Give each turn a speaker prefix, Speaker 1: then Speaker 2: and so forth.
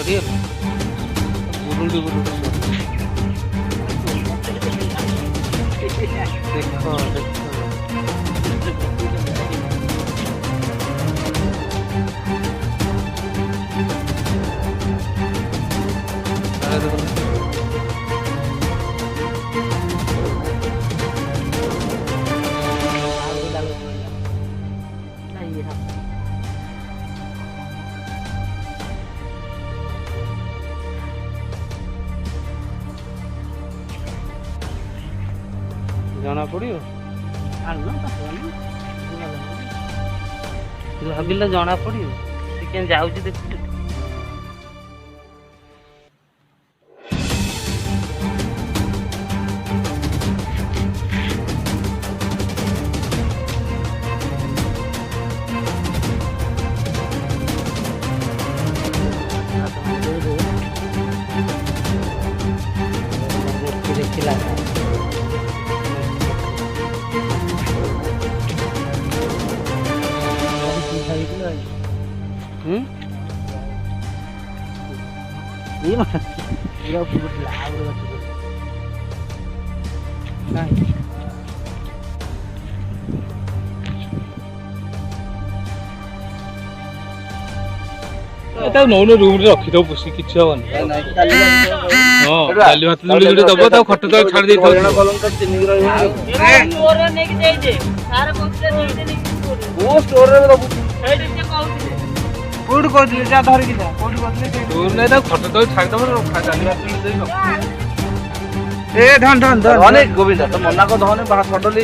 Speaker 1: ପଡ଼ିଗଲା ବୁରୁଡ଼ି ବୁରୁଡ଼ି ଦେଖ ଜଣା ପଡ଼ିବ ଭାବିଲେ ଜଣା ପଡ଼ିବ ସେ କେମିତି ଯାଉଛି ଦେଖୁଛୁ ଦେଖିଲା ନଉନ ରୁମ୍ ରେ ରଖିଦବ ପୋଷି କିଛି ହବନି ହଁ କାଲି ଭାତ ଯୋଡି ଦବ ତାକୁ ଖଟ ତଳେ ଛାଡ଼ି ଦେଇଥାଉ କୋଉଠି କହୁଥିଲେ ଯା ଧରିକି ଯା କୋଉଠି କହୁଥିଲେ ନାଇଁ ତାକୁ ଖଟ ତଳେ ଛାଡ଼ିଦବ ଏ ଧନ ଧନ ଧନ ଗୋବିନ୍ଦ ତ ମନା କର ଧନ ସଡଲି